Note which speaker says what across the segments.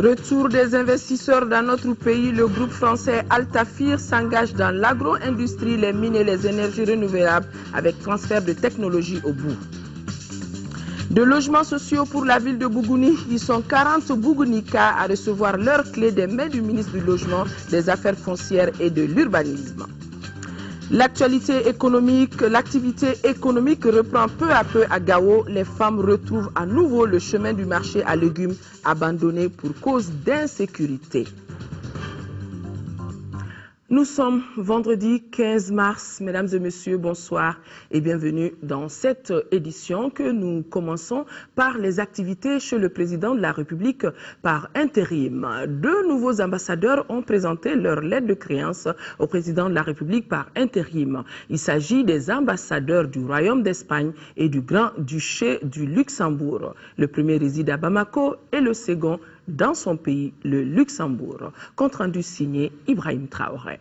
Speaker 1: Retour des investisseurs dans notre pays, le groupe français Altafir s'engage dans l'agro-industrie, les mines et les énergies renouvelables avec transfert de technologie au bout. De logements sociaux pour la ville de Bougouni, ils sont 40 Bougounika à recevoir leurs clés des mains du ministre du Logement, des Affaires foncières et de l'Urbanisme. L'activité économique reprend peu à peu à Gao. Les femmes retrouvent à nouveau le chemin du marché à légumes abandonné pour cause d'insécurité. Nous sommes vendredi 15 mars. Mesdames et messieurs, bonsoir et bienvenue dans cette édition que nous commençons par les activités chez le président de la République par intérim. Deux nouveaux ambassadeurs ont présenté leur lettre de créance au président de la République par intérim. Il s'agit des ambassadeurs du Royaume d'Espagne et du Grand-Duché du Luxembourg. Le premier réside à Bamako et le second dans son pays, le Luxembourg. Compte rendu signé Ibrahim Traoré.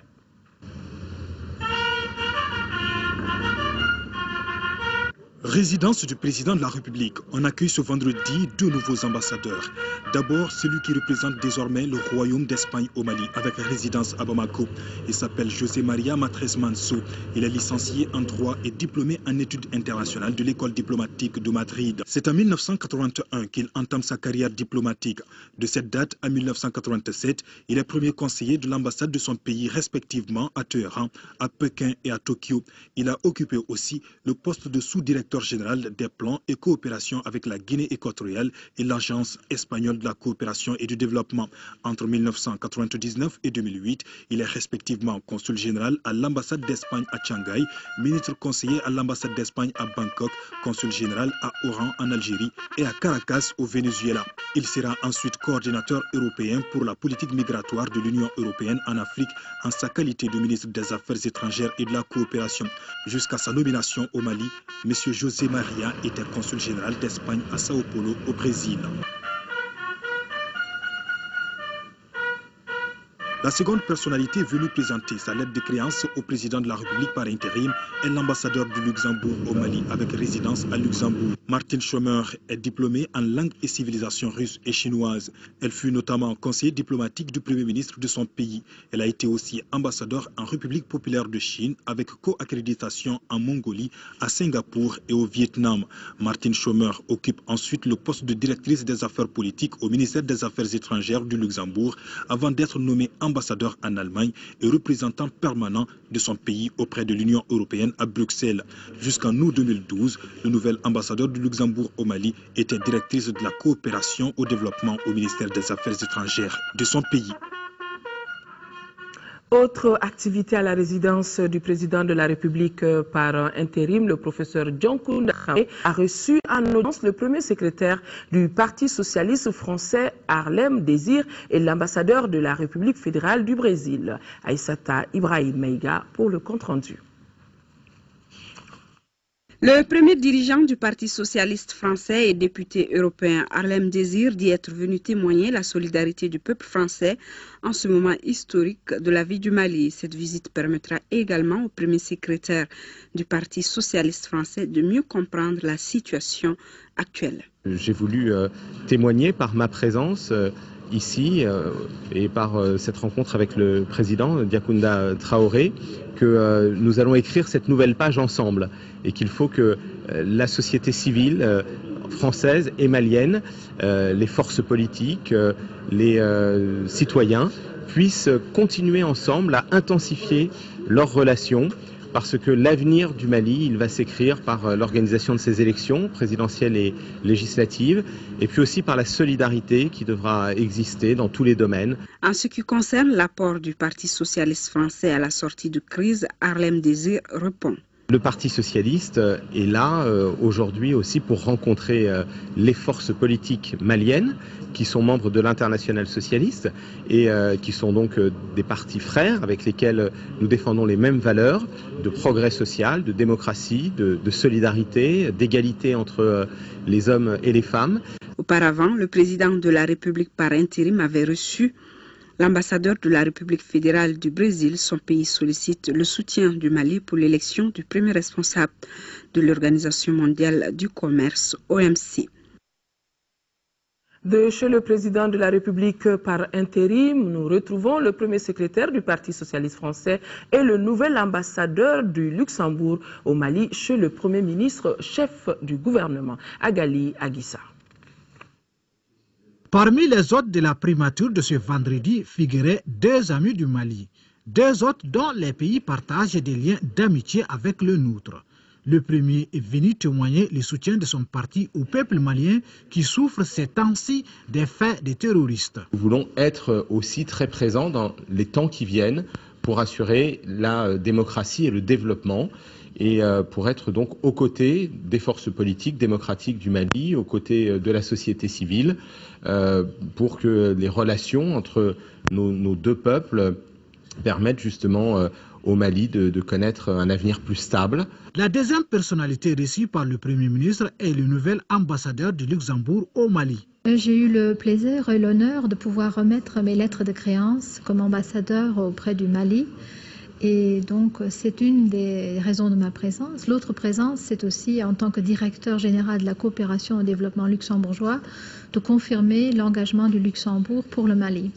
Speaker 2: Résidence du président de la République. On accueille ce vendredi deux nouveaux ambassadeurs. D'abord, celui qui représente désormais le Royaume d'Espagne au Mali, avec résidence à Bamako. Il s'appelle José María Matres Manso. Il est licencié en droit et diplômé en études internationales de l'école diplomatique de Madrid. C'est en 1981 qu'il entame sa carrière diplomatique. De cette date à 1987, il est premier conseiller de l'ambassade de son pays, respectivement à Téhéran, à Pékin et à Tokyo. Il a occupé aussi le poste de sous-directeur général des plans et coopération avec la Guinée équatoriale et l'Agence espagnole de la coopération et du développement. Entre 1999 et 2008, il est respectivement consul général à l'ambassade d'Espagne à Shanghai, ministre conseiller à l'ambassade d'Espagne à Bangkok, consul général à Oran en Algérie et à Caracas au Venezuela. Il sera ensuite coordinateur européen pour la politique migratoire de l'Union européenne en Afrique en sa qualité de ministre des Affaires étrangères et de la coopération. Jusqu'à sa nomination au Mali, M. José María était consul général d'Espagne à Sao Paulo au Brésil. La seconde personnalité venue présenter sa lettre de créance au président de la République par intérim est l'ambassadeur du Luxembourg au Mali avec résidence à Luxembourg. Martine Schomer est diplômée en langue et civilisation russe et chinoise. Elle fut notamment conseillère diplomatique du Premier ministre de son pays. Elle a été aussi ambassadeur en République populaire de Chine avec co-accréditation en Mongolie, à Singapour et au Vietnam. Martine Schomer occupe ensuite le poste de directrice des affaires politiques au ministère des Affaires étrangères du Luxembourg avant d'être nommée ambassadeur en Allemagne et représentant permanent de son pays auprès de l'Union européenne à Bruxelles. Jusqu'en août 2012, le nouvel ambassadeur du Luxembourg au Mali était directrice de la coopération au développement au ministère des Affaires étrangères de son pays.
Speaker 1: Autre activité à la résidence du président de la République par intérim, le professeur Dioncounda a reçu en audience le premier secrétaire du Parti socialiste français Harlem Désir et l'ambassadeur de la République fédérale du Brésil, Aïssata Ibrahim Meiga, pour le compte-rendu.
Speaker 3: Le premier dirigeant du Parti socialiste français et député européen Harlem Désir dit être venu témoigner la solidarité du peuple français en ce moment historique de la vie du Mali. Cette visite permettra également au premier secrétaire du Parti socialiste français de mieux comprendre la situation actuelle.
Speaker 4: J'ai voulu témoigner par ma présence ici et par cette rencontre avec le président Dioncounda Traoré que nous allons écrire cette nouvelle page ensemble et qu'il faut que la société civile française et malienne, les forces politiques, les citoyens puissent continuer ensemble à intensifier leurs relations parce que l'avenir du Mali, il va s'écrire par l'organisation de ces élections présidentielles et législatives, et puis aussi par la solidarité qui devra exister dans tous les domaines.
Speaker 3: En ce qui concerne l'apport du Parti socialiste français à la sortie de crise, Harlem Désir répond.
Speaker 4: Le Parti socialiste est là aujourd'hui aussi pour rencontrer les forces politiques maliennes qui sont membres de l'Internationale socialiste et qui sont donc des partis frères avec lesquels nous défendons les mêmes valeurs de progrès social, de démocratie, de solidarité, d'égalité entre les hommes et les femmes.
Speaker 3: Auparavant, le président de la République par intérim avait reçu l'ambassadeur de la République fédérale du Brésil. Son pays sollicite le soutien du Mali pour l'élection du premier responsable de l'Organisation mondiale du commerce, OMC.
Speaker 1: De chez le président de la République par intérim, nous retrouvons le premier secrétaire du Parti socialiste français et le nouvel ambassadeur du Luxembourg au Mali chez le Premier ministre chef du gouvernement, Agali Aguissa.
Speaker 5: Parmi les hôtes de la primature de ce vendredi figuraient deux amis du Mali, deux hôtes dont les pays partagent des liens d'amitié avec le nôtre. Le premier est venu témoigner le soutien de son parti au peuple malien qui souffre ces temps-ci des faits des terroristes.
Speaker 4: Nous voulons être aussi très présents dans les temps qui viennent pour assurer la démocratie et le développement et pour être donc aux côtés des forces politiques démocratiques du Mali, aux côtés de la société civile, pour que les relations entre nos deux peuples permettent justement au Mali de connaître un avenir plus stable.
Speaker 5: La deuxième personnalité reçue par le Premier ministre est le nouvel ambassadeur du Luxembourg au Mali.
Speaker 6: J'ai eu le plaisir et l'honneur de pouvoir remettre mes lettres de créance comme ambassadeur auprès du Mali. Et donc, c'est une des raisons de ma présence. L'autre présence, c'est aussi en tant que directeur général de la coopération au développement luxembourgeois, de confirmer l'engagement du Luxembourg pour le Mali.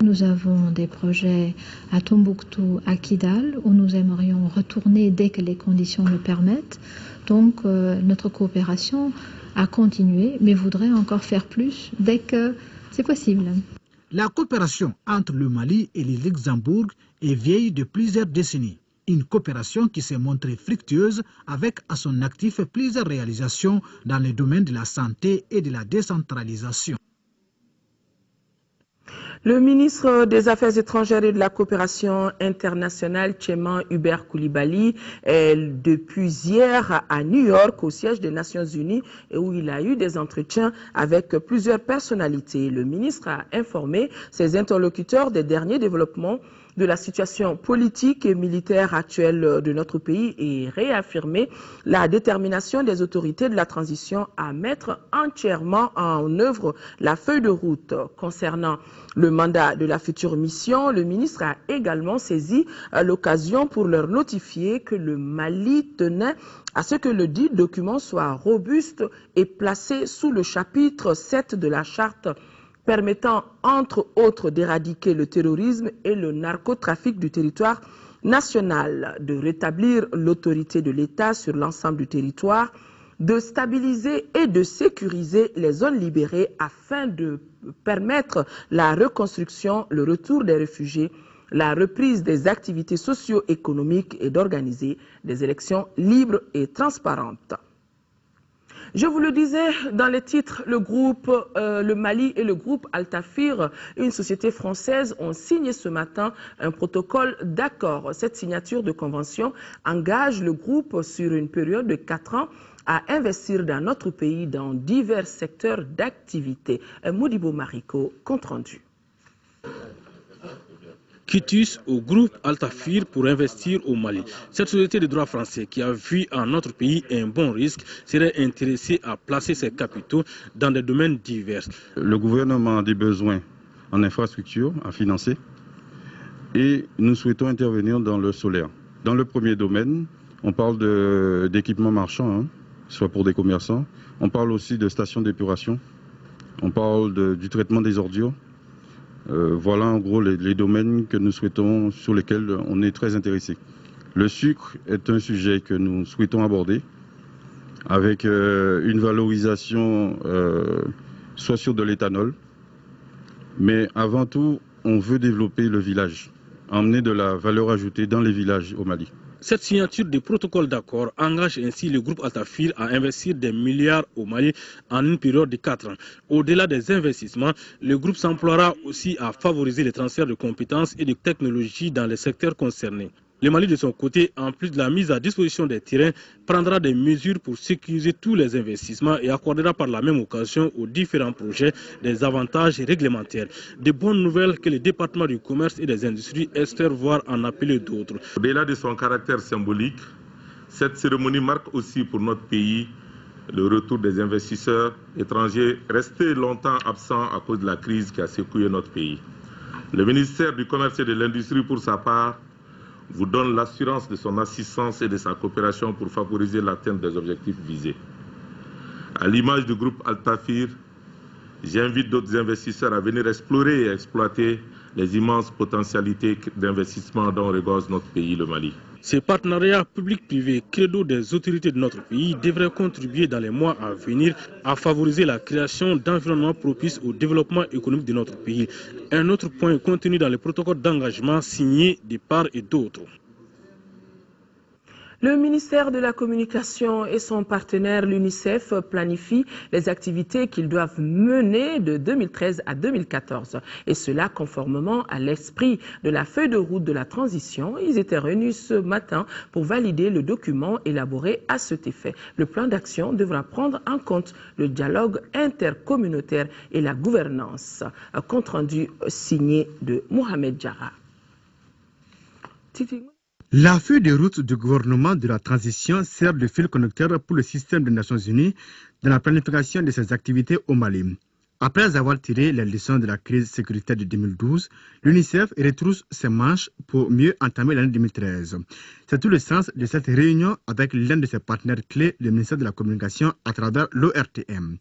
Speaker 6: Nous avons des projets à Tombouctou, à Kidal, où nous aimerions retourner dès que les conditions le permettent. Donc, notre coopération a continué, mais voudrait encore faire plus dès que c'est possible.
Speaker 5: La coopération entre le Mali et le Luxembourg est vieille de plusieurs décennies. Une coopération qui s'est montrée fructueuse avec à son actif plusieurs réalisations dans les domaines de la santé et de la décentralisation.
Speaker 1: Le ministre des Affaires étrangères et de la coopération internationale, Tchéman Hubert Coulibaly, est depuis hier à New York, au siège des Nations Unies, et où il a eu des entretiens avec plusieurs personnalités. Le ministre a informé ses interlocuteurs des derniers développements de la situation politique et militaire actuelle de notre pays et réaffirmé la détermination des autorités de la transition à mettre entièrement en œuvre la feuille de route. Concernant le mandat de la future mission, le ministre a également saisi l'occasion pour leur notifier que le Mali tenait à ce que le dit document soit robuste et placé sous le chapitre 7 de la charte permettant entre autres d'éradiquer le terrorisme et le narcotrafic du territoire national, de rétablir l'autorité de l'État sur l'ensemble du territoire, de stabiliser et de sécuriser les zones libérées afin de permettre la reconstruction, le retour des réfugiés, la reprise des activités socio-économiques et d'organiser des élections libres et transparentes. Je vous le disais dans les titres, le Mali et le groupe Altafir, une société française, ont signé ce matin un protocole d'accord. Cette signature de convention engage le groupe sur une période de 4 ans à investir dans notre pays dans divers secteurs d'activité. Modibo Mariko, compte rendu.
Speaker 7: Quitus au groupe Altafir pour investir au Mali. Cette société de droit français qui a vu en notre pays un bon risque serait intéressée à placer ses capitaux dans des domaines divers.
Speaker 8: Le gouvernement a des besoins en infrastructure à financer et nous souhaitons intervenir dans le solaire. Dans le premier domaine, on parle d'équipements marchands, soit pour des commerçants. On parle aussi de stations d'épuration. On parle du traitement des ordures. Voilà en gros les domaines que nous souhaitons, sur lesquels on est très intéressé. Le sucre est un sujet que nous souhaitons aborder avec une valorisation soit sur de l'éthanol, mais avant tout, on veut développer le village, emmener de la valeur ajoutée dans les villages au Mali.
Speaker 7: Cette signature de protocole d'accord engage ainsi le groupe Altafir à investir des milliards au Mali en une période de 4 ans. Au-delà des investissements, le groupe s'emploiera aussi à favoriser les transferts de compétences et de technologies dans les secteurs concernés. Le Mali, de son côté, en plus de la mise à disposition des terrains, prendra des mesures pour sécuriser tous les investissements et accordera par la même occasion aux différents projets des avantages réglementaires. De bonnes nouvelles que le département du commerce et des industries espère voir en appeler d'autres.
Speaker 9: Au-delà de son caractère symbolique, cette cérémonie marque aussi pour notre pays le retour des investisseurs étrangers restés longtemps absents à cause de la crise qui a secoué notre pays. Le ministère du Commerce et de l'Industrie, pour sa part, vous donne l'assurance de son assistance et de sa coopération pour favoriser l'atteinte des objectifs visés. À l'image du groupe Altafir, J'invite d'autres investisseurs à venir explorer et exploiter les immenses potentialités d'investissement dont regorge notre pays, le Mali.
Speaker 7: Ces partenariats publics-privés, credo des autorités de notre pays, devraient contribuer dans les mois à venir à favoriser la création d'environnements propices au développement économique de notre pays. Un autre point contenu dans le protocole d'engagement signé de part et d'autre.
Speaker 1: Le ministère de la Communication et son partenaire l'UNICEF planifient les activités qu'ils doivent mener de 2013 à 2014. Et cela conformément à l'esprit de la feuille de route de la transition. Ils étaient réunis ce matin pour valider le document élaboré à cet effet. Le plan d'action devra prendre en compte le dialogue intercommunautaire et la gouvernance. Un compte rendu signé de Mohamed Diarra.
Speaker 10: La feuille de route du gouvernement de la transition sert de fil conducteur pour le système des Nations Unies dans la planification de ses activités au Mali. Après avoir tiré les leçons de la crise sécuritaire de 2012, l'UNICEF retrousse ses manches pour mieux entamer l'année 2013. C'est tout le sens de cette réunion avec l'un de ses partenaires clés, le ministère de la Communication, à travers l'ORTM.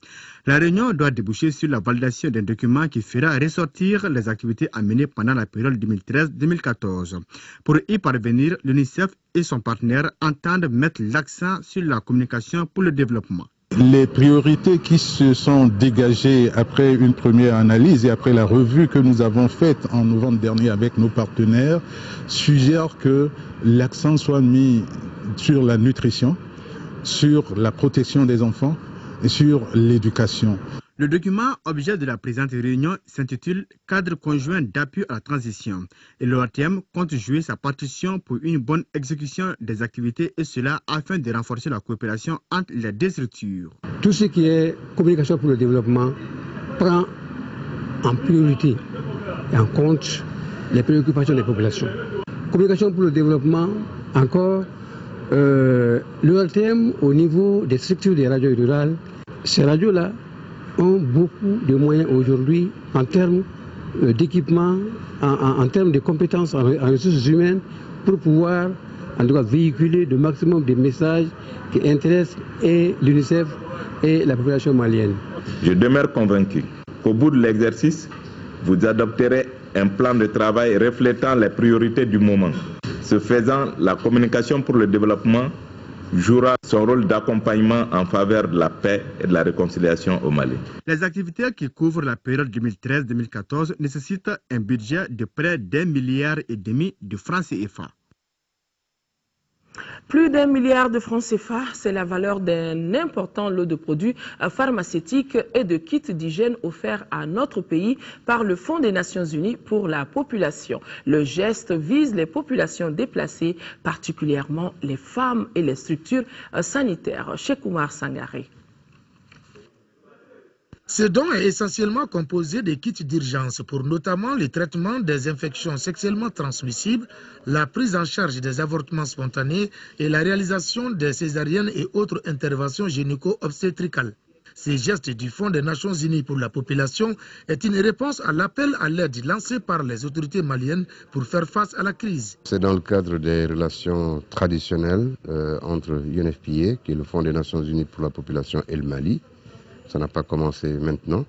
Speaker 10: La réunion doit déboucher sur la validation d'un document qui fera ressortir les activités à mener pendant la période 2013-2014. Pour y parvenir, l'UNICEF et son partenaire entendent mettre l'accent sur la communication pour le développement.
Speaker 11: Les priorités qui se sont dégagées après une première analyse et après la revue que nous avons faite en novembre dernier avec nos partenaires suggèrent que l'accent soit mis sur la nutrition, sur la protection des enfants et sur l'éducation.
Speaker 10: Le document objet de la présente réunion s'intitule « Cadre conjoint d'appui à la transition » et l'ORTM compte jouer sa partition pour une bonne exécution des activités et cela afin de renforcer la coopération entre les deux structures.
Speaker 12: Tout ce qui est communication pour le développement prend en priorité et en compte les préoccupations des populations. Communication pour le développement, encore, l'ORTM au niveau des structures des radios rurales, ces radios-là ont beaucoup de moyens aujourd'hui en termes d'équipement, en termes de compétences en ressources humaines pour pouvoir en tout cas véhiculer le maximum de messages qui intéressent et l'UNICEF et la population malienne.
Speaker 9: Je demeure convaincu qu'au bout de l'exercice, vous adopterez un plan de travail reflétant les priorités du moment. Ce faisant, la communication pour le développement jouera son rôle d'accompagnement en faveur de la paix et de la réconciliation au Mali.
Speaker 10: Les activités qui couvrent la période 2013-2014 nécessitent un budget de près d'1,5 milliard de francs CFA.
Speaker 1: Plus d'1 milliard de francs CFA, c'est la valeur d'un important lot de produits pharmaceutiques et de kits d'hygiène offerts à notre pays par le Fonds des Nations Unies pour la population. Le geste vise les populations déplacées, particulièrement les femmes et les structures sanitaires. Cheikh Oumar Sangaré.
Speaker 5: Ce don est essentiellement composé de kits d'urgence pour notamment le traitement des infections sexuellement transmissibles, la prise en charge des avortements spontanés et la réalisation des césariennes et autres interventions gynéco-obstétricales. Ces gestes du Fonds des Nations Unies pour la population est une réponse à l'appel à l'aide lancé par les autorités maliennes pour faire face à la crise.
Speaker 13: C'est dans le cadre des relations traditionnelles entre UNFPA, qui est le Fonds des Nations Unies pour la population, et le Mali. Ça n'a pas commencé maintenant,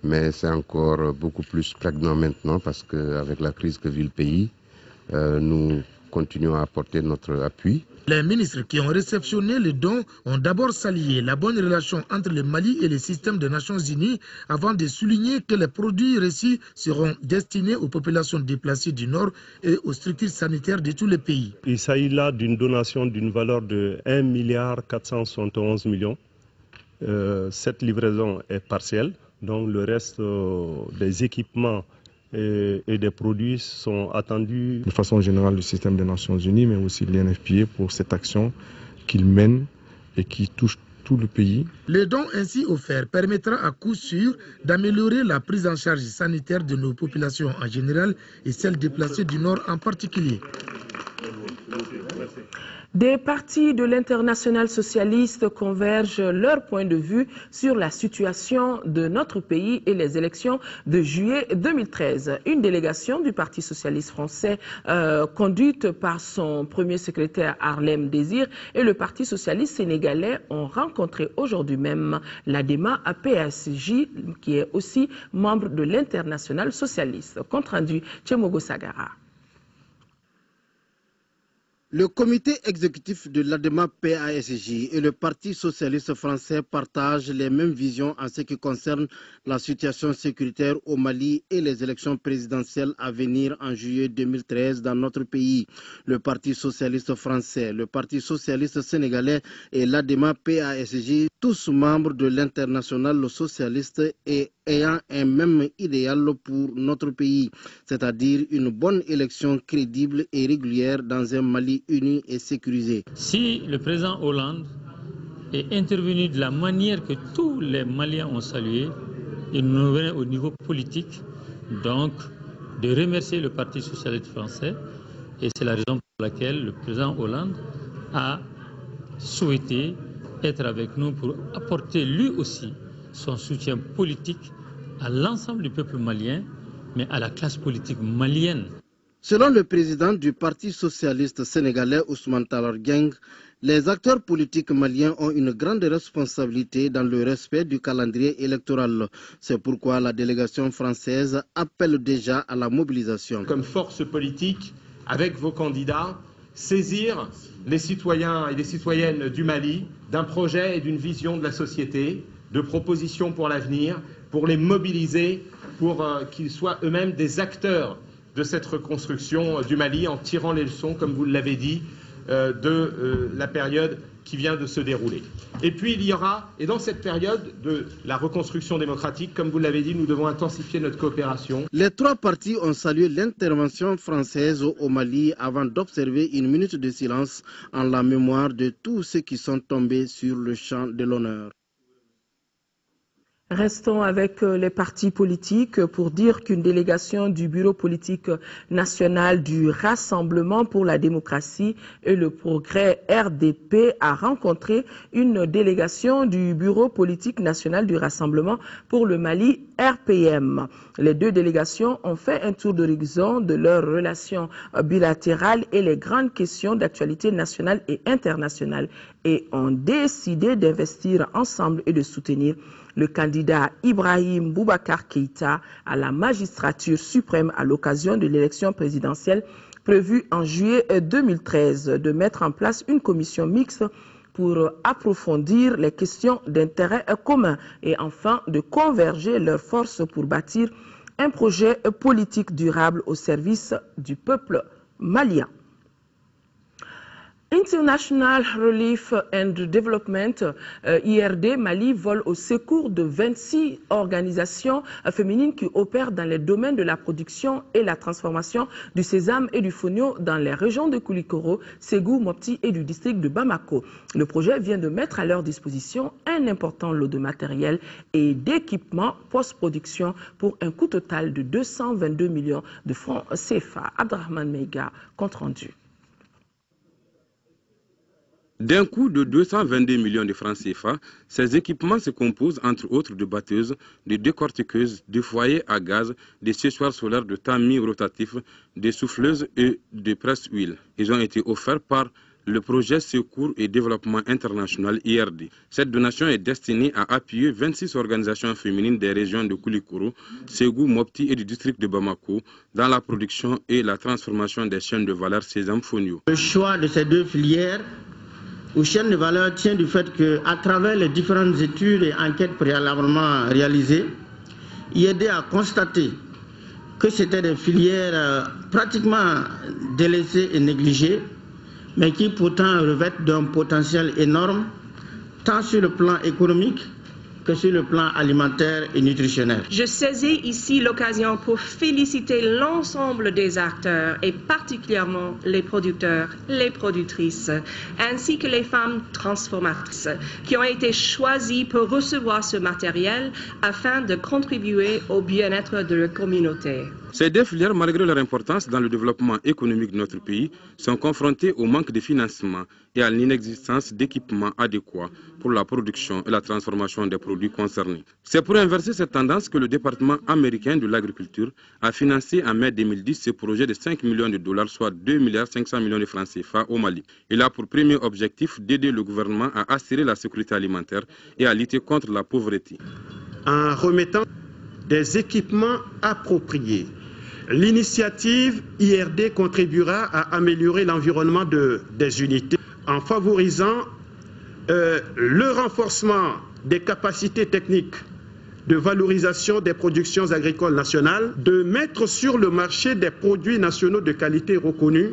Speaker 13: mais c'est encore beaucoup plus prégnant maintenant parce qu'avec la crise que vit le pays, nous continuons à apporter notre appui.
Speaker 5: Les ministres qui ont réceptionné le don ont d'abord salué la bonne relation entre le Mali et le système des Nations Unies avant de souligner que les produits reçus seront destinés aux populations déplacées du Nord et aux structures sanitaires de tous les pays.
Speaker 14: Il s'agit là d'une donation d'une valeur de 1,471 milliard. Cette livraison est partielle, donc le reste des équipements et des produits sont attendus.
Speaker 15: De façon générale, le système des Nations Unies, mais aussi l'UNFPA pour cette action qu'il mène et qui touche tout le pays.
Speaker 5: Le don ainsi offert permettra à coup sûr d'améliorer la prise en charge sanitaire de nos populations en général et celles déplacées du Nord en particulier.
Speaker 1: Des partis de l'international socialiste convergent leur point de vue sur la situation de notre pays et les élections de juillet 2013. Une délégation du Parti socialiste français conduite par son premier secrétaire Harlem Désir et le Parti socialiste sénégalais ont rencontré aujourd'hui même l'ADEMA à PSG qui est aussi membre de l'international socialiste. Compte rendu Tchemogo Sagara.
Speaker 16: Le comité exécutif de l'ADEMA PASJ et le Parti socialiste français partagent les mêmes visions en ce qui concerne la situation sécuritaire au Mali et les élections présidentielles à venir en juillet 2013 dans notre pays. Le Parti socialiste français, le Parti socialiste sénégalais et l'ADEMA PASJ, tous membres de l'international socialiste et ayant un même idéal pour notre pays, c'est-à-dire une bonne élection crédible et régulière dans un Mali uni et sécurisé.
Speaker 17: Si le président Hollande est intervenu de la manière que tous les Maliens ont salué, il nous venait au niveau politique donc de remercier le Parti socialiste français et c'est la raison pour laquelle le président Hollande a souhaité être avec nous pour apporter lui aussi son soutien politique à l'ensemble du peuple malien, mais à la classe politique malienne.
Speaker 16: Selon le président du Parti socialiste sénégalais Ousmane Tanor Dieng, les acteurs politiques maliens ont une grande responsabilité dans le respect du calendrier électoral. C'est pourquoi la délégation française appelle déjà à la mobilisation.
Speaker 18: Comme force politique, avec vos candidats, saisir les citoyens et les citoyennes du Mali d'un projet et d'une vision de la société, de propositions pour l'avenir, pour les mobiliser, pour qu'ils soient eux-mêmes des acteurs de cette reconstruction du Mali en tirant les leçons, comme vous l'avez dit, de la période qui vient de se dérouler. Et puis il y aura, et dans cette période de la reconstruction démocratique, comme vous l'avez dit, nous devons intensifier notre coopération.
Speaker 16: Les trois partis ont salué l'intervention française au Mali avant d'observer une minute de silence en la mémoire de tous ceux qui sont tombés sur le champ de l'honneur.
Speaker 1: Restons avec les partis politiques pour dire qu'une délégation du Bureau politique national du Rassemblement pour la démocratie et le progrès RDP a rencontré une délégation du Bureau politique national du Rassemblement pour le Mali RPM. Les deux délégations ont fait un tour d'horizon de leurs relations bilatérales et les grandes questions d'actualité nationale et internationale et ont décidé d'investir ensemble et de soutenir le candidat Ibrahim Boubacar Keïta à la magistrature suprême à l'occasion de l'élection présidentielle prévue en juillet 2013, de mettre en place une commission mixte pour approfondir les questions d'intérêt commun et enfin de converger leurs forces pour bâtir un projet politique durable au service du peuple malien. International Relief and Development, IRD Mali, vole au secours de 26 organisations féminines qui opèrent dans les domaines de la production et la transformation du sésame et du fonio dans les régions de Koulikoro, Ségou, Mopti et du district de Bamako. Le projet vient de mettre à leur disposition un important lot de matériel et d'équipements post-production pour un coût total de 222 millions de francs CFA. Abdrahman Meiga, compte rendu.
Speaker 19: D'un coût de 222 millions de francs CFA, ces équipements se composent entre autres de batteuses, de décortiqueuses, de foyers à gaz, de séchoirs solaires de tamis rotatifs, de souffleuses et de presse-huile. Ils ont été offerts par le projet Secours et Développement International IRD. Cette donation est destinée à appuyer 26 organisations féminines des régions de Koulikoro, Ségou, Mopti et du district de Bamako dans la production et la transformation des chaînes de valeur sésame-fonio.
Speaker 20: Le choix de ces deux filières aux chaînes de valeur tient du fait qu'à travers les différentes études et enquêtes préalablement réalisées, IRD a constaté que c'était des filières pratiquement délaissées et négligées, mais qui pourtant revêtent d'un potentiel énorme, tant sur le plan économique que sur le plan alimentaire et nutritionnel.
Speaker 21: Je saisis ici l'occasion pour féliciter l'ensemble des acteurs et particulièrement les producteurs, les productrices, ainsi que les femmes transformatrices qui ont été choisies pour recevoir ce matériel afin de contribuer au bien-être de la communauté.
Speaker 19: Ces deux filières, malgré leur importance dans le développement économique de notre pays, sont confrontées au manque de financement et à l'inexistence d'équipements adéquats pour la production et la transformation des produits concernés. C'est pour inverser cette tendance que le département américain de l'agriculture a financé en mai 2010 ce projet de 5 millions de dollars, soit 2,5 milliards de francs CFA au Mali. Il a pour premier objectif d'aider le gouvernement à assurer la sécurité alimentaire et à lutter contre la pauvreté.
Speaker 18: En remettant des équipements appropriés, l'initiative IRD contribuera à améliorer l'environnement des unités en favorisant le renforcement des capacités techniques de valorisation des productions agricoles nationales, de mettre sur le marché des produits nationaux de qualité reconnus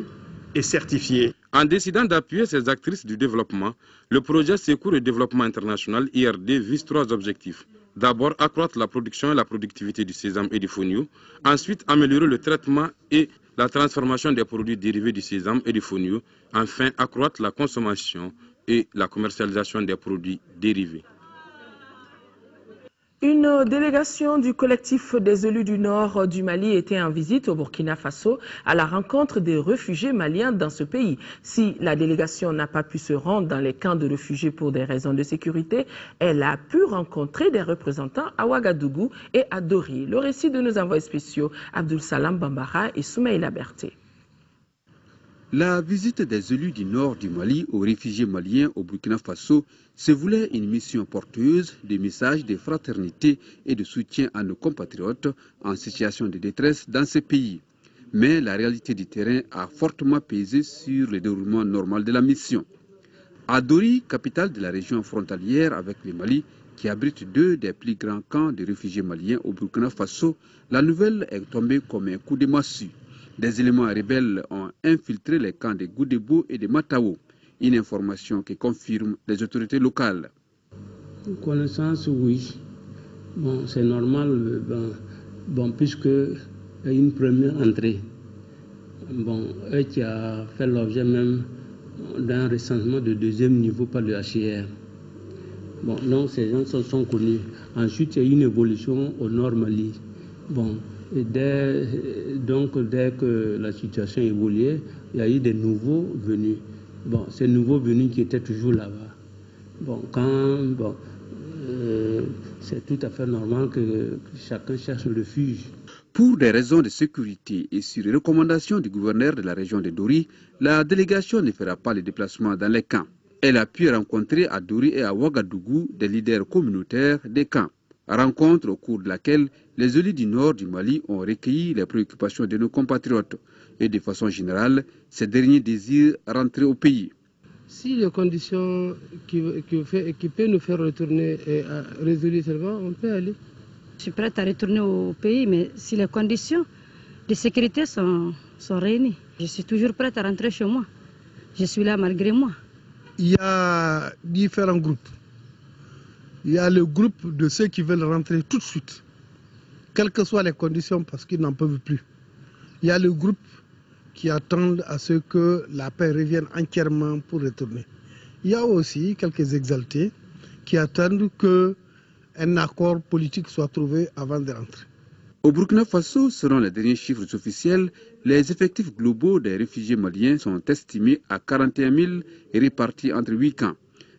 Speaker 18: et certifiés.
Speaker 19: En décidant d'appuyer ces actrices du développement, le projet Secours et Développement International IRD vise 3 objectifs. D'abord, accroître la production et la productivité du sésame et du fonio. Ensuite, améliorer le traitement et la transformation des produits dérivés du sésame et du fonio. Enfin, accroître la consommation et la commercialisation des produits dérivés.
Speaker 1: Une délégation du collectif des élus du nord du Mali était en visite au Burkina Faso à la rencontre des réfugiés maliens dans ce pays. Si la délégation n'a pas pu se rendre dans les camps de réfugiés pour des raisons de sécurité, elle a pu rencontrer des représentants à Ouagadougou et à Dori. Le récit de nos envoyés spéciaux Abdul Salam Bambara et Soumaïla Berté.
Speaker 22: La visite des élus du nord du Mali aux réfugiés maliens au Burkina Faso se voulait une mission porteuse de messages de fraternité et de soutien à nos compatriotes en situation de détresse dans ce pays. Mais la réalité du terrain a fortement pesé sur le déroulement normal de la mission. À Dori, capitale de la région frontalière avec le Mali, qui abrite 2 des plus grands camps de réfugiés maliens au Burkina Faso, la nouvelle est tombée comme un coup de massue. Des éléments rebelles ont infiltré les camps de Goudebo et de Matao, une information que confirment les autorités locales.
Speaker 12: Connaissance, oui. Bon, c'est normal, puisque il y a une première entrée. Bon, et qui a fait l'objet même d'un recensement de 2e niveau par le HCR. Bon, donc ces gens sont connus. Ensuite, il y a eu une évolution au nord Mali. Bon. Et dès que la situation évoluait, il y a eu des nouveaux venus. Bon, ces nouveaux venus qui étaient toujours là-bas. Bon, c'est tout à fait normal que chacun cherche le refuge.
Speaker 22: Pour des raisons de sécurité et sur les recommandations du gouverneur de la région de Dori, la délégation ne fera pas le déplacement dans les camps. Elle a pu rencontrer à Dori et à Ouagadougou des leaders communautaires des camps. Rencontre au cours de laquelle les élus du nord du Mali ont recueilli les préoccupations de nos compatriotes et de façon générale, ces derniers désirent rentrer au pays.
Speaker 23: Si les conditions qui peuvent nous faire retourner résolues seulement, on peut aller.
Speaker 24: Je suis prête à retourner au pays, mais si les conditions de sécurité sont réunies, je suis toujours prête à rentrer chez moi. Je suis là malgré moi.
Speaker 23: Il y a différents groupes. Il y a le groupe de ceux qui veulent rentrer tout de suite, quelles que soient les conditions, parce qu'ils n'en peuvent plus. Il y a le groupe qui attendent à ce que la paix revienne entièrement pour retourner. Il y a aussi quelques exaltés qui attendent qu'un accord politique soit trouvé avant de rentrer.
Speaker 22: Au Burkina Faso, selon les derniers chiffres officiels, les effectifs globaux des réfugiés maliens sont estimés à 41 000 et répartis entre 8 camps.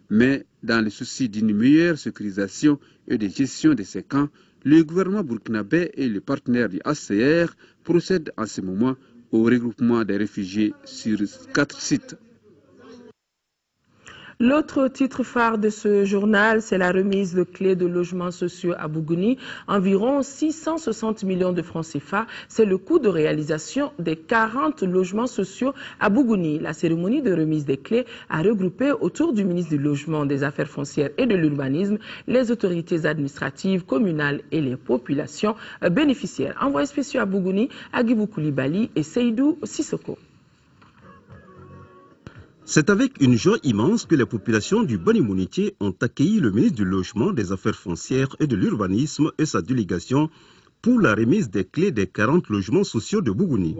Speaker 22: Mais dans le souci d'une meilleure sécurisation et de gestion de ces camps, le gouvernement burkinabé et le partenaire du HCR procèdent en ce moment au regroupement des réfugiés sur 4 sites.
Speaker 1: L'autre titre phare de ce journal, c'est la remise de clés de logements sociaux à Bougouni. Environ 660 millions de francs CFA. C'est le coût de réalisation des 40 logements sociaux à Bougouni. La cérémonie de remise des clés a regroupé autour du ministre du Logement, des Affaires foncières et de l'Urbanisme les autorités administratives, communales et les populations bénéficiaires. Envoyés spéciaux à Bougouni, Agibou Koulibaly et Seydou Sissoko.
Speaker 2: C'est avec une joie immense que les populations du Boni-Mounitié ont accueilli le ministre du Logement, des Affaires foncières et de l'Urbanisme et sa délégation pour la remise des clés des 40 logements sociaux de Bougouni.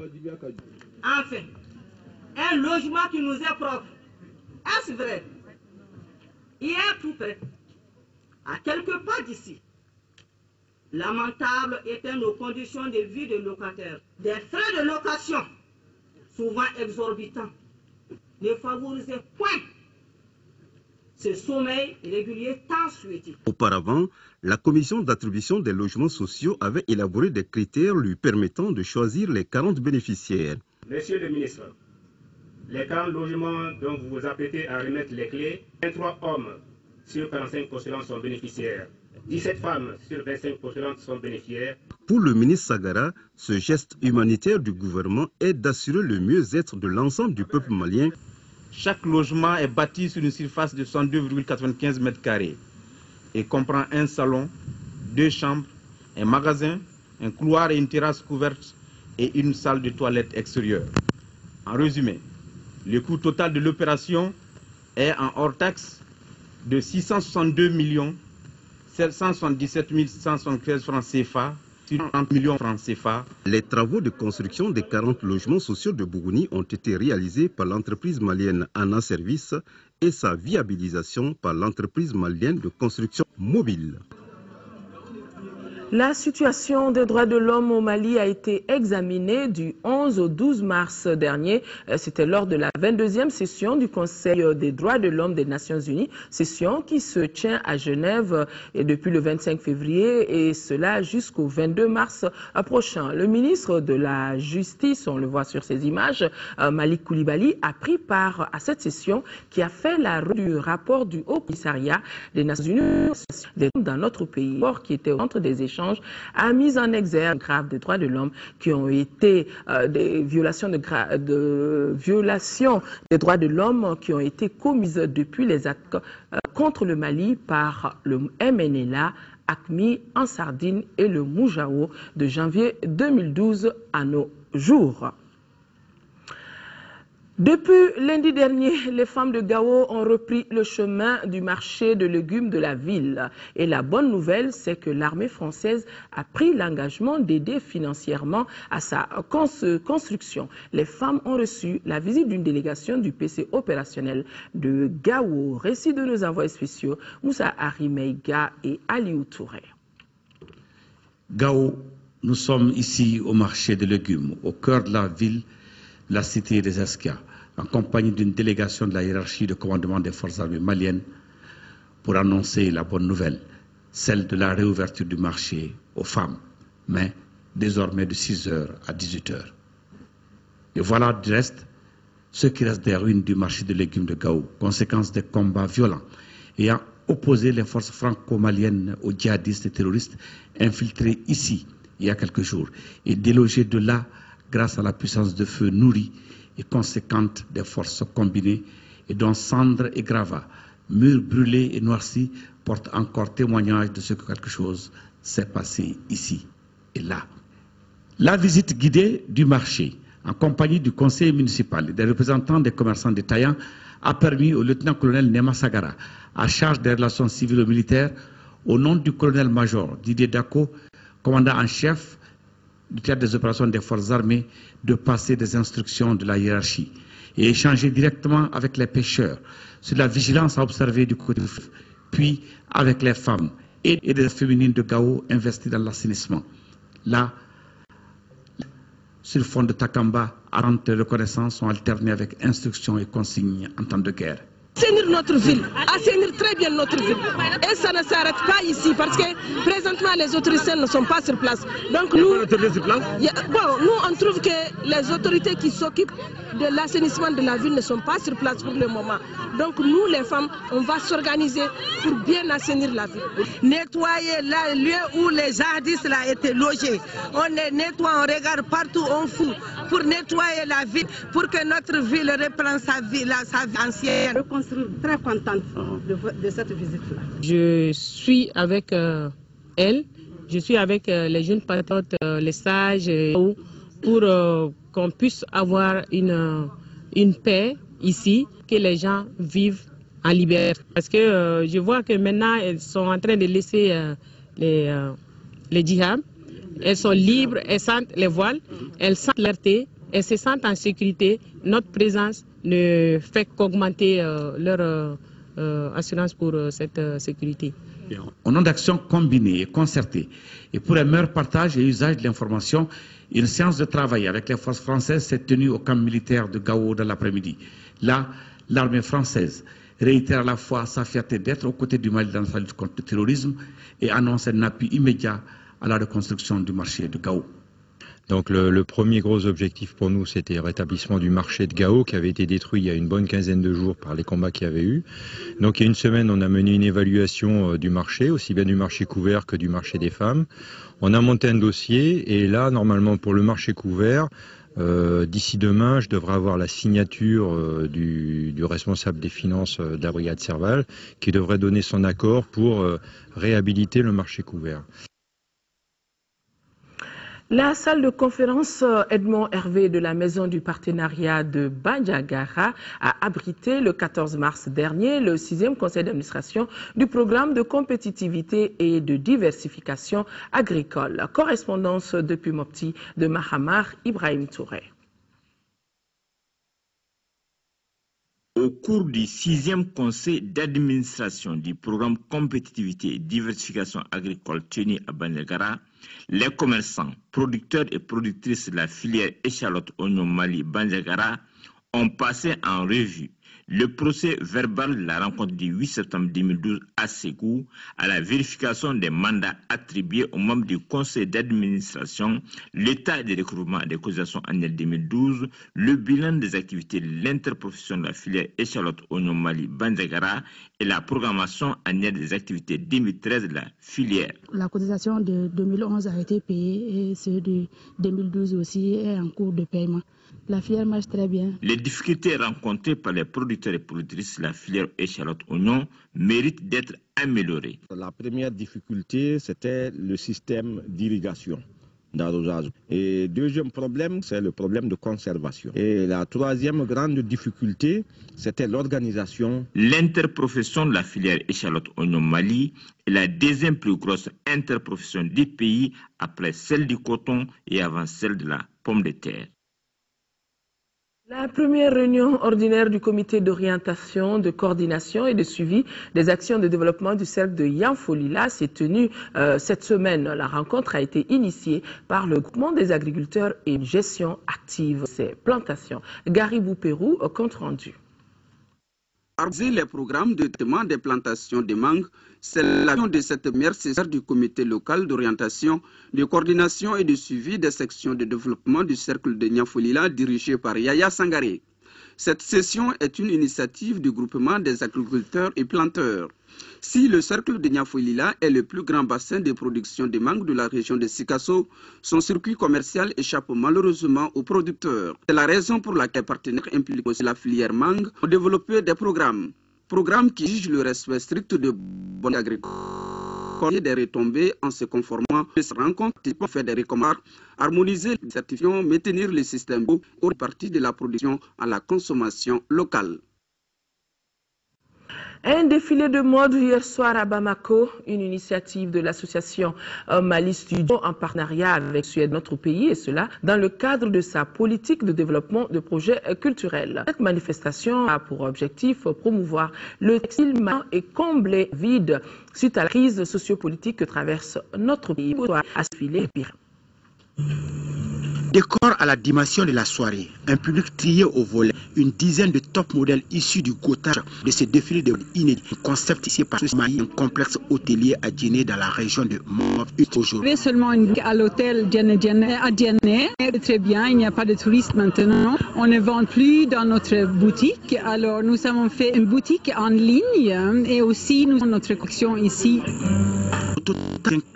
Speaker 3: Enfin, un logement qui nous est propre. Est-ce vrai? Il est tout près, à quelques pas d'ici. Lamentables étaient nos conditions de vie de locataires. Des frais de location, souvent exorbitants, ne favorisaient point ce sommeil régulier tant souhaité.
Speaker 2: Auparavant, la commission d'attribution des logements sociaux avait élaboré des critères lui permettant de choisir les 40 bénéficiaires.
Speaker 4: Monsieur le ministre, les 40 logements dont vous vous apprêtez à remettre les clés, 23 hommes sur 45 postulants sont bénéficiaires. 17 femmes sur 25 postulantes sont bénéficiaires.
Speaker 2: Pour le ministre Sagara, ce geste humanitaire du gouvernement est d'assurer le mieux-être de l'ensemble du peuple malien.
Speaker 6: Chaque logement est bâti sur une surface de 102,95 m² et comprend un salon, 2 chambres, un magasin, un couloir et une terrasse couverte et une salle de toilette extérieure. En résumé, le coût total de l'opération est en hors taxe de 662 777 173 francs CFA sur 30 millions francs CFA.
Speaker 2: Les travaux de construction des 40 logements sociaux de Bougouni ont été réalisés par l'entreprise malienne ANA Service et sa viabilisation par l'entreprise malienne de construction mobile.
Speaker 1: La situation des droits de l'homme au Mali a été examinée du 11 au 12 mars dernier. C'était lors de la 22e session du Conseil des droits de l'homme des Nations Unies, session qui se tient à Genève et depuis le 25 février et cela jusqu'au 22 mars prochain. Le ministre de la Justice, on le voit sur ces images, Malik Coulibaly, a pris part à cette session qui a fait la revue du rapport du Haut Commissariat des Nations Unies dans notre pays, qui était au centre des échanges, a mis en exergue grave des droits de l'homme qui ont été des violations des droits de l'homme qui ont été commises depuis les actes contre le Mali par le MNLA, ACMI en Sardine et le Moujao de janvier 2012 à nos jours. Depuis lundi dernier, les femmes de Gao ont repris le chemin du marché de légumes de la ville. Et la bonne nouvelle, c'est que l'armée française a pris l'engagement d'aider financièrement à sa construction. Les femmes ont reçu la visite d'une délégation du PC opérationnel de Gao. Récit de nos envoyés spéciaux, Moussa Arimeiga et Aliou Touré.
Speaker 25: Gao, nous sommes ici au marché de légumes, au cœur de la ville, la cité des Eskia, en compagnie d'une délégation de la hiérarchie de commandement des forces armées maliennes pour annoncer la bonne nouvelle, celle de la réouverture du marché aux femmes, mais désormais de 6h à 18h. Et voilà du reste ce qui reste des ruines du marché de légumes de Gao, conséquence des combats violents ayant opposé les forces franco-maliennes aux djihadistes et terroristes infiltrés ici il y a quelques jours et délogés de là grâce à la puissance de feu nourrie et conséquente des forces combinées et dont cendres et gravats, murs brûlés et noircis portent encore témoignage de ce que quelque chose s'est passé ici et là. La visite guidée du marché en compagnie du conseil municipal et des représentants des commerçants détaillants a permis au lieutenant-colonel Nema Sagara, à charge des relations civilo-militaires, au nom du colonel-major Didier Dako, commandant en chef du théâtre des opérations des forces armées, de passer des instructions de la hiérarchie et échanger directement avec les pêcheurs sur la vigilance à observer du côté du fleuve, puis avec les femmes et les féminines de Gao investies dans l'assainissement. Là, sur le fond de Takamba, 40 reconnaissances sont alternées avec instructions et consignes en temps de guerre.
Speaker 3: Assainir notre ville, assainir très bien notre ville. Et ça ne s'arrête pas ici parce que présentement les autorités ne sont pas sur place. Donc nous, on trouve que les autorités qui s'occupent de l'assainissement de la ville ne sont pas sur place pour le moment. Donc nous les femmes, on va s'organiser pour bien assainir la ville.
Speaker 26: Nettoyer le lieu où les jihadistes là étaient logés. On les nettoie, on regarde partout, on fout pour nettoyer la ville, pour que notre ville reprenne sa vie ancienne.
Speaker 3: Très contente de cette visite-là.
Speaker 27: Je suis avec elle, je suis avec les jeunes patriotes, les sages, pour qu'on puisse avoir une paix ici, que les gens vivent en liberté. Parce que je vois que maintenant, elles sont en train de laisser les djihad. Elles sont libres, elles sentent les voiles, elles sentent liberté, elles se sentent en sécurité. Notre présence ne fait qu'augmenter leur assurance pour cette sécurité.
Speaker 25: Au nom d'actions combinées et concertées, et pour un meilleur partage et usage de l'information, une séance de travail avec les forces françaises s'est tenue au camp militaire de Gao dans l'après-midi. Là, l'armée française réitère à la fois sa fierté d'être aux côtés du Mali dans la lutte contre le terrorisme et annonce un appui immédiat à la reconstruction du marché de Gao.
Speaker 7: Donc le premier gros objectif pour nous, c'était le rétablissement du marché de Gao qui avait été détruit il y a une bonne quinzaine de jours par les combats qu'il y avait eu. Donc il y a une semaine, on a mené une évaluation du marché, aussi bien du marché couvert que du marché des femmes. On a monté un dossier et là, normalement pour le marché couvert, d'ici demain, je devrais avoir la signature du responsable des finances de la brigade Serval qui devrait donner son accord pour réhabiliter le marché couvert.
Speaker 1: La salle de conférence Edmond Hervé de la Maison du Partenariat de Bandiagara a abrité le 14 mars dernier le 6e conseil d'administration du programme de compétitivité et de diversification agricole. Correspondance depuis Mopti de Mahamar Ibrahim Touré.
Speaker 8: Au cours du 6e conseil d'administration du programme compétitivité et diversification agricole tenu à Bandiagara, les commerçants, producteurs et productrices de la filière échalote oignon Mali Bandiagara ont passé en revue le procès verbal de la rencontre du 8 septembre 2012 à Ségou, à la vérification des mandats attribués aux membres du conseil d'administration, l'état des recouvrements des cotisations annuelles 2012, le bilan des activités de l'interprofession de la filière échalote oignon Mali Bandiagara et la programmation annuelle des activités 2013 de la filière.
Speaker 9: La cotisation de 2011 a été payée et ceux de 2012 aussi est en cours de paiement. La filière marche très bien.
Speaker 8: Les difficultés rencontrées par les producteurs et productrices de la filière échalote oignon méritent d'être améliorées.
Speaker 10: La première difficulté, c'était le système d'irrigation, d'arrosage. Et deuxième problème, c'est le problème de conservation. Et la troisième grande difficulté, c'était l'organisation.
Speaker 8: L'interprofession de la filière échalote oignon Mali est la deuxième plus grosse interprofession du pays après celle du coton et avant celle de la pomme de terre.
Speaker 1: La première réunion ordinaire du comité d'orientation, de coordination et de suivi des actions de développement du cercle de Yanfolila s'est tenue cette semaine. La rencontre a été initiée par le groupement des agriculteurs et une gestion active de ces plantations. Garibou Pérou, compte rendu.
Speaker 11: Les programmes de traitement des plantations de mangue, c'est l'action de cette première session du comité local d'orientation, de coordination et de suivi des sections de développement du cercle de Yanfolila dirigé par Yaya Sangaré. Cette session est une initiative du groupement des agriculteurs et planteurs. Si le cercle de Yanfolila est le plus grand bassin de production de mangue de la région de Sikasso, son circuit commercial échappe malheureusement aux producteurs. C'est la raison pour laquelle les partenaires impliqués dans la filière mangue ont développé des programmes qui jugent le respect strict de bonnes agriculture et des retombées en se conformant à ces rencontres pour faire des recommandations, harmoniser les certifications, maintenir le système d'eau aux parties de la production à la consommation locale.
Speaker 1: Un défilé de mode hier soir à Bamako, une initiative de l'association Mali Studio en partenariat avec Suède, notre pays, et cela dans le cadre de sa politique de développement de projets culturels. Cette manifestation a pour objectif promouvoir le textile et combler vide suite à la crise sociopolitique que traverse notre pays. À ce filet,
Speaker 13: Décor à la dimension de la soirée, un public trié au volet, une dizaine de top modèles issus du gotage de ce défilé de inédit. Le concept ici par un complexe hôtelier à Djenné dans la région de Mopti aujourd'hui.
Speaker 14: Seulement à l'hôtel à Djenné, très bien, il n'y a pas de touristes maintenant. On ne vend plus dans notre boutique, alors nous avons fait une boutique en ligne et aussi nous avons notre collection ici.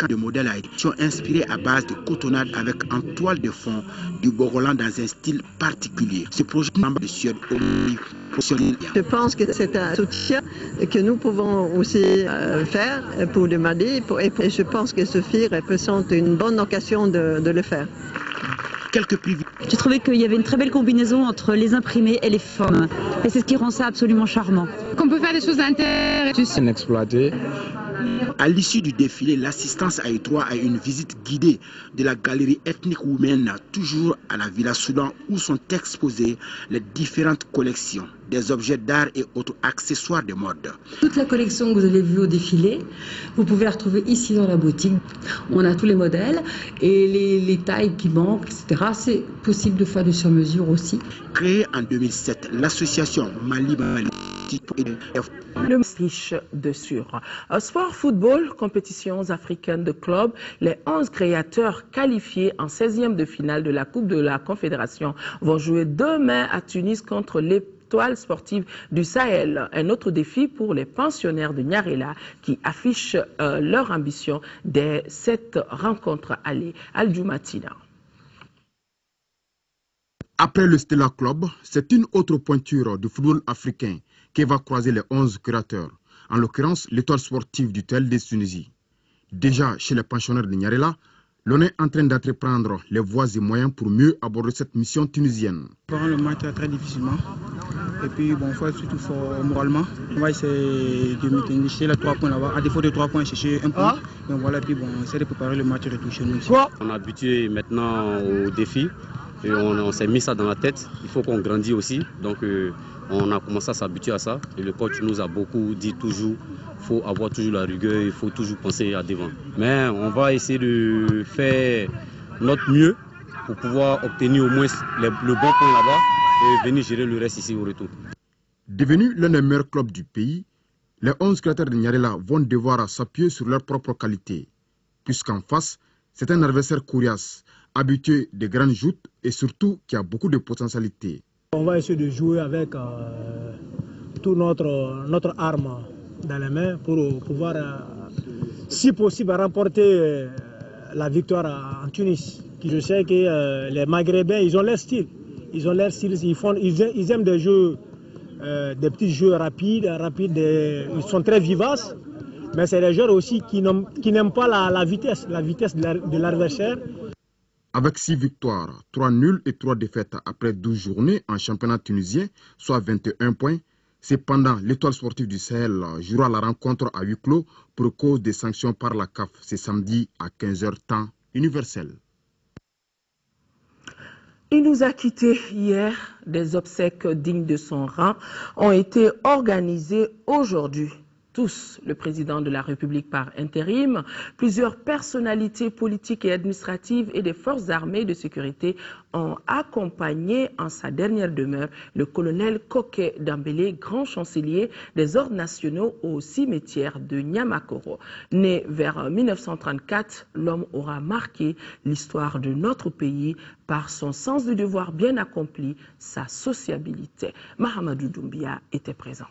Speaker 13: De modèles sont inspirés à base de cotonnade avec en toile de fond du Bogolan dans un style particulier. Ce projet de Suède.
Speaker 28: Je pense que c'est un soutien que nous pouvons aussi faire pour demander et je pense que Sophie représente une bonne occasion de le faire.
Speaker 13: quelques privilèges.
Speaker 5: J'ai trouvé qu'il y avait une très belle combinaison entre les imprimés et les formes. Et c'est ce qui rend ça absolument charmant.
Speaker 15: Qu'on peut faire des choses intéressantes.
Speaker 13: Inexploité. À l'issue du défilé, l'assistance a eu droit à une visite guidée de la galerie ethnique women, toujours à la Villa Soudan, où sont exposées les différentes collections des objets d'art et autres accessoires de mode.
Speaker 16: Toute la collection que vous avez vue au défilé, vous pouvez la retrouver ici dans la boutique. On a tous les modèles et les tailles qui manquent, etc. C'est possible de faire du sur-mesure aussi.
Speaker 13: Créée en 2007, l'association Mali
Speaker 1: le fiche de sur sport football, compétitions africaines de clubs, les 11 créateurs qualifiés en 16e de finale de la Coupe de la Confédération vont jouer demain à Tunis contre l'Étoile sportive du Sahel. Un autre défi pour les pensionnaires de Nyarela qui affichent leur ambition dès cette rencontre allée. Al-Jumatina.
Speaker 17: Après le Stella Club, c'est une autre pointure du football africain qui va croiser les 11 créateurs, en l'occurrence l'Étoile sportive du TEL de Tunisie. Déjà chez les pensionnaires de Nyarela, l'on est en train d'entreprendre les voies et moyens pour mieux aborder cette mission tunisienne.
Speaker 18: On prend le match très difficilement. Et puis, bon, il faut être surtout fort moralement. On va essayer de chercher les 3 points là-bas. À défaut de 3 points, chercher un point. Donc voilà, puis bon, on essaie de préparer le match retour chez nous ici.
Speaker 19: On est habitué maintenant au défi. Et on s'est mis ça dans la tête. Il faut qu'on grandisse aussi. Donc on a commencé à s'habituer à ça. Et le coach nous a beaucoup dit toujours, il faut avoir toujours la rigueur, il faut toujours penser à devant. Mais on va essayer de faire notre mieux pour pouvoir obtenir au moins le bon point là-bas et venir gérer le reste ici au retour.
Speaker 17: Devenu l'un des meilleurs clubs du pays, les 11 créateurs de Nyarela vont devoir s'appuyer sur leurs propres qualités. Puisqu'en face, c'est un adversaire coriace, habitué des grandes joutes et surtout qui a beaucoup de potentialité.
Speaker 20: On va essayer de jouer avec toute notre arme dans les mains pour pouvoir, si possible, remporter la victoire en Tunis. Je sais que les Maghrébins, ils ont leur style. Ils aiment des jeux, des petits jeux rapides, ils sont très vivaces. Mais c'est des joueurs aussi qui n'aiment pas la vitesse de l'adversaire.
Speaker 17: Avec 6 victoires, 3 nuls et 3 défaites après 12 journées en championnat tunisien, soit 21 points, cependant l'Étoile sportive du Sahel jouera la rencontre à huis clos pour cause des sanctions par la CAF. C'est samedi à 15h temps universel.
Speaker 1: Il nous a quittés hier. Des obsèques dignes de son rang ont été organisées aujourd'hui. Tous, le président de la République par intérim, plusieurs personnalités politiques et administratives et des forces armées de sécurité ont accompagné en sa dernière demeure le colonel Koké Dambélé, grand chancelier des ordres nationaux au cimetière de Niamakoro. Né vers 1934, l'homme aura marqué l'histoire de notre pays par son sens du devoir bien accompli, sa sociabilité. Mahamadou Doumbia était présent.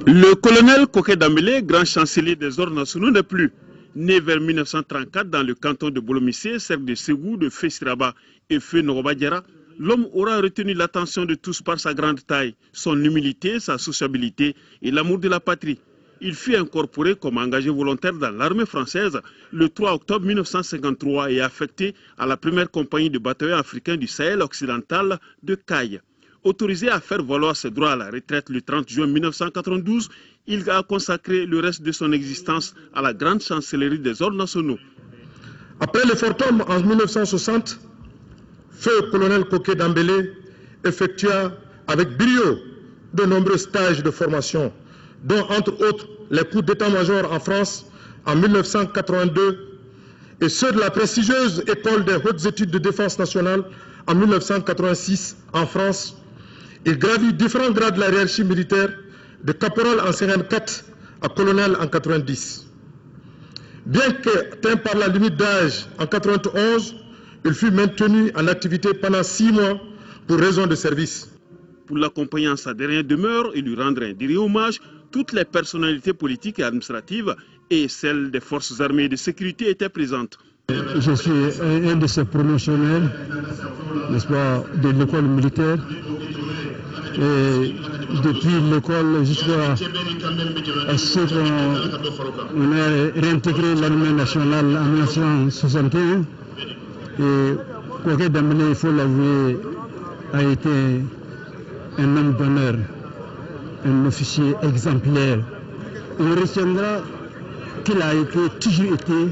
Speaker 21: Le colonel Koké Dambélé, grand chancelier des ordres nationaux, n'est plus. Né vers 1934 dans le canton de Bolomissé, cercle de Ségou, de Fessiraba et Feu Norobadiara, l'homme aura retenu l'attention de tous par sa grande taille, son humilité, sa sociabilité et l'amour de la patrie. Il fut incorporé comme engagé volontaire dans l'armée française le 3 octobre 1953 et affecté à la première compagnie de bataillons africains du Sahel occidental de Caille. Autorisé à faire valoir ses droits à la retraite le 30 juin 1992, il a consacré le reste de son existence à la grande chancellerie des ordres nationaux.
Speaker 29: Après le Fortum en 1960, feu colonel Koké Dambélé effectua avec brio de nombreux stages de formation, dont entre autres les coups d'état-major en France en 1982 et ceux de la prestigieuse école des hautes études de défense nationale en 1986 en France. Il gravit différents grades de la hiérarchie militaire, de caporal en 54 à colonel en 90. Bien qu'atteint par la limite d'âge en 91, il fut maintenu en activité pendant 6 mois pour raison de service.
Speaker 21: Pour l'accompagner en sa dernière demeure et lui rendre un dernier hommage, toutes les personnalités politiques et administratives et celles des forces armées et de sécurité étaient présentes.
Speaker 20: Je suis un de ces promotionnels, n'est-ce pas, de l'école militaire. Et depuis l'école jusqu'à ce qu'on a réintégré l'armée nationale en 1961. Et
Speaker 2: Koké Dembélé, il faut l'avouer, a été un homme d'honneur, un officier exemplaire. On retiendra qu'il a toujours été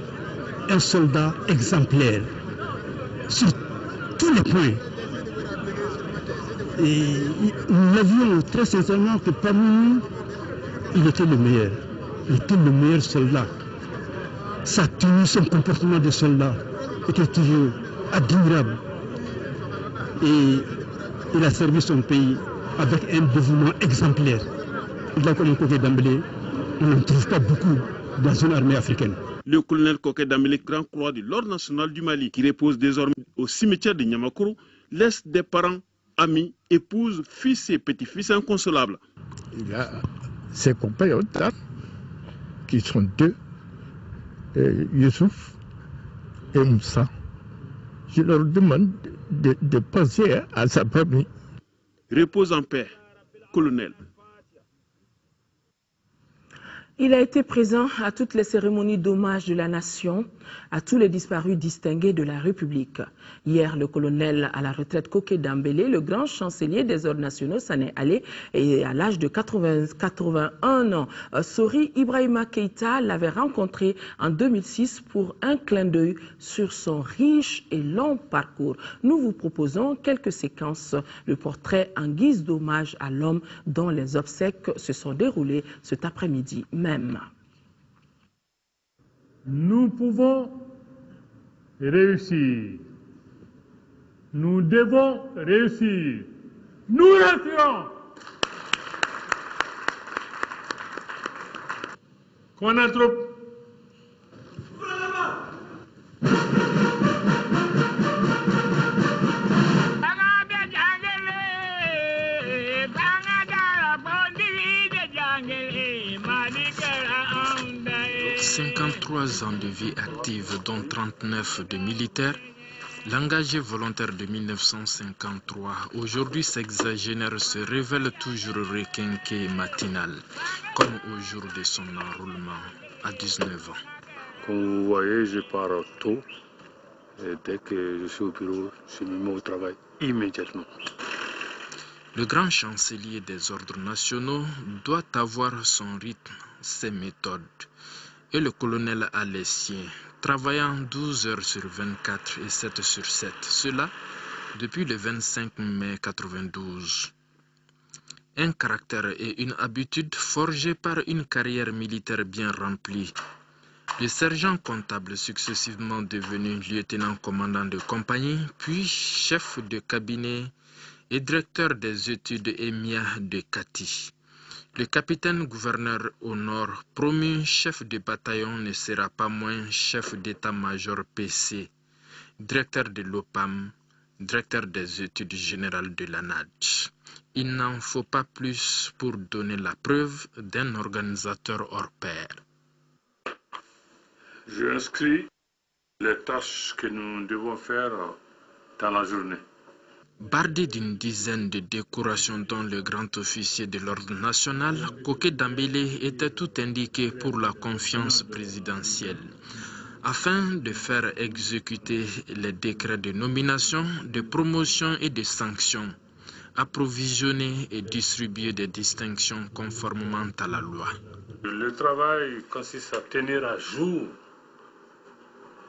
Speaker 2: un soldat exemplaire sur tous les points. Et nous l'avions très sincèrement que parmi nous, il était le meilleur. Il était le meilleur soldat. Sa tenue, son comportement de soldat était toujours admirable. Et il a servi son pays avec un dévouement exemplaire. Là, comme Koké Dembélé, on n'en trouve pas beaucoup dans une armée africaine.
Speaker 21: Le colonel Koké Dembélé, grand croix de l'Ordre national du Mali, qui repose désormais au cimetière de Niamakoro, laisse des parents, amis, épouses, fils et petits-fils inconsolables.
Speaker 3: Il y a ses compagnons d'armes, qui sont deux, Youssouf et Moussa. Je leur demande de penser à sa famille.
Speaker 21: Repose en paix, colonel.
Speaker 1: Il a été présent à toutes les cérémonies d'hommage de la nation, à tous les disparus distingués de la République. Hier, le colonel à la retraite Koké Dembélé, le grand chancelier des ordres nationaux, s'en est allé et à l'âge de 81 ans. Sori Ibrahima Keïta l'avait rencontré en 2006 pour un clin d'œil sur son riche et long parcours. Nous vous proposons quelques séquences, le portrait en guise d'hommage à l'homme dont les obsèques se sont déroulées cet après-midi même.
Speaker 4: Nous pouvons réussir. Nous devons réussir. Nous réussirons. Qu'on a trop.
Speaker 6: « 53 ans de vie active, dont 39 de militaires, l'engagé volontaire de 1953, aujourd'hui sexagénaire, se révèle toujours requinqué et matinal, comme au jour de son enrôlement à 19 ans.
Speaker 12: Comme vous voyez, je pars tôt, et dès que je suis au bureau, je me mets au travail immédiatement.
Speaker 6: Le grand chancelier des ordres nationaux doit avoir son rythme, ses méthodes. Et le colonel a les siens, travaillant 12 heures sur 24 et 7 sur 7. Cela depuis le 25 mai 92. Un caractère et une habitude forgés par une carrière militaire bien remplie. Le sergent comptable successivement devenu lieutenant-commandant de compagnie, puis chef de cabinet et directeur des études EMIA de Kati. Le capitaine-gouverneur au nord, promu chef de bataillon, ne sera pas moins chef d'état-major PC, directeur de l'OPAM, directeur des études générales de l'ANAD. Il n'en faut pas plus pour donner la preuve d'un organisateur hors pair.
Speaker 12: Je inscris les tâches que nous devons faire dans la journée.
Speaker 6: Bardé d'une dizaine de décorations dont le grand officier de l'ordre national, Koké Dembélé était tout indiqué pour la confiance présidentielle. Afin de faire exécuter les décrets de nomination, de promotion et de sanctions, approvisionner et distribuer des distinctions conformément à la loi.
Speaker 12: Le travail consiste à tenir à jour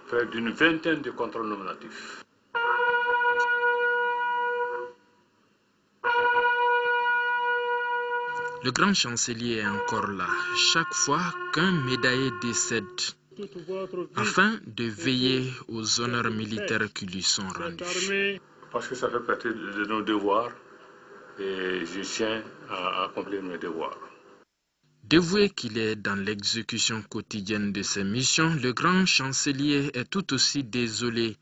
Speaker 12: près d'une vingtaine de contrôles nominatifs.
Speaker 6: Le grand chancelier est encore là, chaque fois qu'un médaillé décède, afin de veiller aux honneurs militaires qui lui sont rendus.
Speaker 12: Parce que ça fait partie de nos devoirs et je tiens à accomplir mes devoirs.
Speaker 6: Dévoué qu'il est dans l'exécution quotidienne de ses missions, le grand chancelier est tout aussi désolé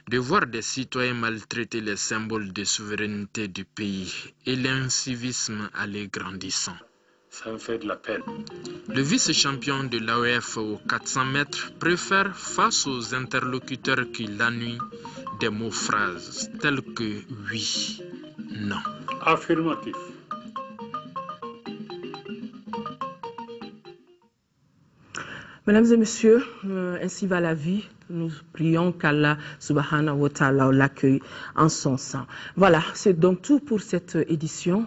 Speaker 6: de voir des citoyens maltraiter les symboles de souveraineté du pays et l'incivisme aller grandissant.
Speaker 12: Ça me fait de la peine.
Speaker 6: Le vice-champion de l'AOF aux 400 mètres préfère, face aux interlocuteurs qui l'ennuient, des mots-phrases tels que oui, non.
Speaker 12: Affirmatif.
Speaker 1: Mesdames et messieurs, ainsi va la vie. Nous prions qu'Allah subhanahu wa ta'ala l'accueille en son sein. Voilà, c'est donc tout pour cette édition.